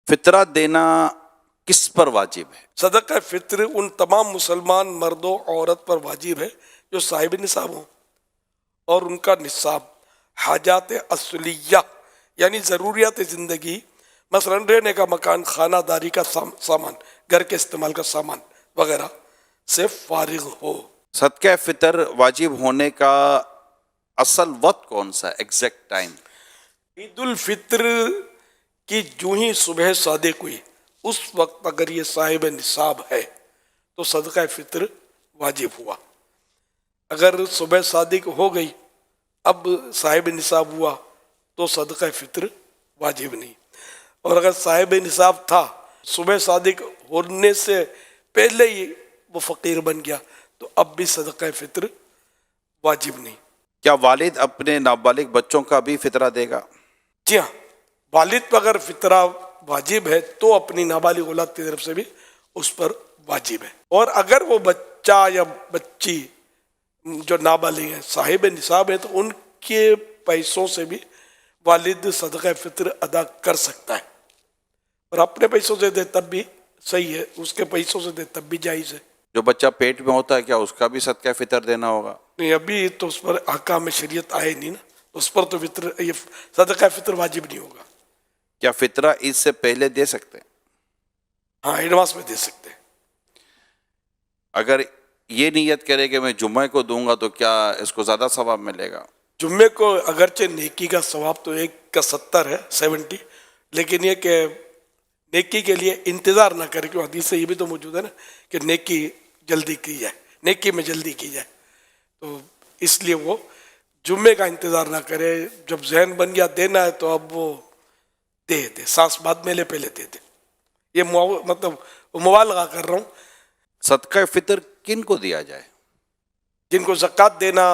فطرہ دینا کس پر واجب ہے؟ صدقہ فطر ان تمام مسلمان مرد و عورت پر واجب ہے جو صاحب نصاب ہوں اور ان کا نصاب حاجات اصلیہ یعنی ضروریات زندگی، مثلا رہنے کا مکان، خانہ داری کا سامان، گھر کے استعمال کا سامان وغیرہ سے فارغ ہو۔ صدقہ فطر واجب ہونے کا اصل وقت کون سا ہے، ایگزیکٹ ٹائم؟ عید الفطر کی جو ہی صبح صادق ہوئی اس وقت اگر یہ صاحب نصاب ہے تو صدقہ فطر واجب ہوا۔ اگر صبح صادق ہو گئی اب صاحب نصاب ہوا تو صدقہ فطر واجب نہیں، اور اگر صاحب نصاب تھا صبح صادق ہونے سے پہلے ہی وہ فقیر بن گیا تو اب بھی صدقہ فطر واجب نہیں۔ کیا والد اپنے نابالغ بچوں کا بھی فطرہ دے گا؟ جی ہاں، والد پر اگر فطرہ واجب ہے تو اپنی نابالغ اولاد کی طرف سے بھی اس پر واجب ہے، اور اگر وہ بچہ یا بچی جو نابالغ ہیں صاحب نصاب ہے تو ان کے پیسوں سے بھی والد صدقہ فطر ادا کر سکتا ہے، اور اپنے پیسوں سے دے تب بھی صحیح ہے، اس کے پیسوں سے دے تب بھی جائز ہے۔ جو بچہ پیٹ میں ہوتا ہے کیا اس کا بھی صدقہ فطر دینا ہوگا؟ نہیں، ابھی تو اس پر احکام شریعت آئے نہیں نا، اس پر تو یہ صدقہ فطر واجب نہیں ہوگا۔ کیا فطرہ عید سے پہلے دے سکتے ہیں؟ ہاں، ایڈوانس میں دے سکتے ہیں۔ اگر یہ نیت کرے کہ میں جمعہ کو دوں گا تو کیا اس کو زیادہ ثواب ملے گا؟ جمعے کو اگرچہ نیکی کا ثواب تو 1/70 ہے 70، لیکن یہ کہ نیکی کے لیے انتظار نہ کرے، کیوں حدیث سے یہ بھی تو موجود ہے نا کہ نیکی جلدی کی جائے، نیکی میں جلدی کی جائے، تو اس لیے وہ جمعے کا انتظار نہ کرے، جب ذہن بن گیا دینا ہے تو اب وہ دے دے، سانس بعد میں لے پہلے دے دے۔ یہ مطلب مبالغہ کر رہا ہوں۔ صدقہ فطر کن کو دیا جائے؟ جن کو زکوٰۃ دینا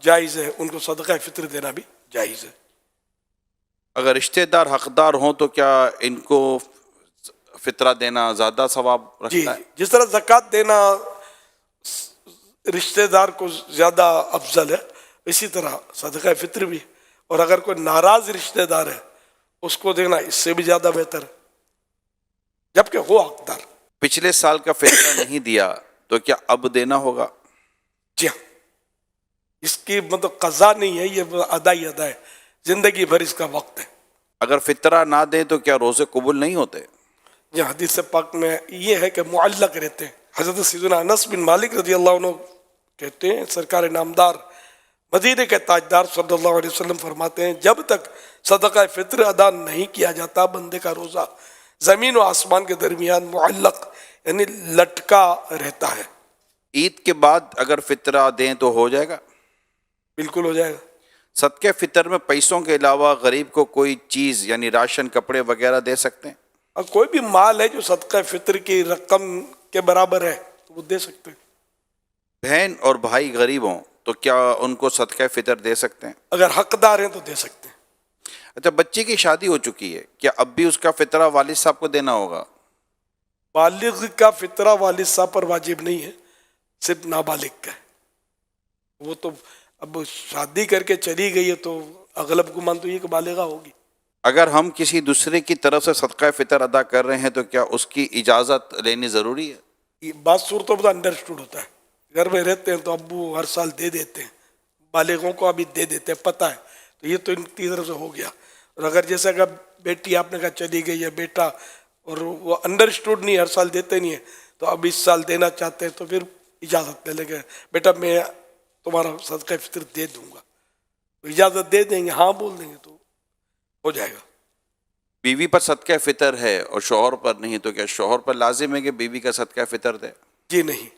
جائز ہے ان کو صدقہ فطر دینا بھی جائز ہے۔ اگر رشتہ دار حقدار ہوں تو کیا ان کو فطرہ دینا زیادہ ثواب جی، رکھتا ہے؟ جس طرح زکوٰۃ دینا رشتہ دار کو زیادہ افضل ہے اسی طرح صدقہ فطر بھی، اور اگر کوئی ناراض رشتہ دار ہے اس کو دینا اس سے بھی زیادہ بہتر ہے، جبکہ ہو حقدار۔ پچھلے سال کا فطرہ نہیں دیا تو کیا اب دینا ہوگا؟ جی ہاں، اس کی مطلب قضا نہیں ہے، یہ ادا ہی ادا ہے، زندگی بھر اس کا وقت ہے۔ اگر فطرہ نہ دیں تو کیا روزے قبول نہیں ہوتے؟ یہ حدیث پاک میں یہ ہے کہ معلق رہتے ہیں۔ حضرت سیدنا انس بن مالک رضی اللہ عنہ کہتے ہیں، سرکار نامدار مدینے کے تاجدار صلی اللہ علیہ وسلم فرماتے ہیں، جب تک صدقہ فطر ادا نہیں کیا جاتا بندے کا روزہ زمین و آسمان کے درمیان معلق یعنی لٹکا رہتا ہے۔ عید کے بعد اگر فطرہ دیں تو ہو جائے گا؟ بالکل ہو جائے گا۔ صدقہ فطر میں پیسوں کے علاوہ غریب کو کوئی چیز یعنی راشن، کپڑے وغیرہ دے سکتے ہیں؟ اور کوئی بھی مال ہے جو صدقہ فطر کی رقم کے برابر ہے تو وہ دے سکتے ہیں۔ بہن اور بھائی غریب ہوں تو کیا ان کو صدقہ فطر دے سکتے ہیں؟ اگر حقدار ہیں تو دے سکتے ہیں۔ اچھا، بچے کی شادی ہو چکی ہے، کیا اب بھی اس کا فطرہ والد صاحب کو دینا ہوگا؟ بالغ کا فطرہ والد صاحب پر واجب نہیں ہے، صرف نابالغ کا ہے۔ وہ تو اب شادی کر کے چلی گئی ہے تو اغلب گمان تو یہ کہ بالغہ ہوگی۔ اگر ہم کسی دوسرے کی طرف سے صدقہ فطر ادا کر رہے ہیں تو کیا اس کی اجازت لینی ضروری ہے؟ یہ بات صورتوں میں انڈرسٹوڈ ہوتا ہے، گھر میں رہتے ہیں تو ابو ہر سال دے دیتے ہیں، بالغوں کو ابھی دے دیتے ہیں، پتہ ہے، تو یہ تو ان کی طرف سے ہو گیا۔ اور اگر جیسا کہ بیٹی آپ نے کہا چلی گئی ہے، بیٹا، اور وہ انڈرسٹوڈ نہیں، ہر سال دیتے نہیں ہیں، تو اب اس سال دینا چاہتے ہیں تو پھر اجازت لے لیں گے، بیٹا میں تمہارا صدقہ فطر دے دوں گا، تو اجازت دے دیں گے، ہاں بول دیں گے تو ہو جائے گا۔ بیوی پر صدقہ فطر ہے اور شوہر پر نہیں تو کیا شوہر پر لازم ہے کہ بیوی کا صدقہ فطر دے؟ جی نہیں۔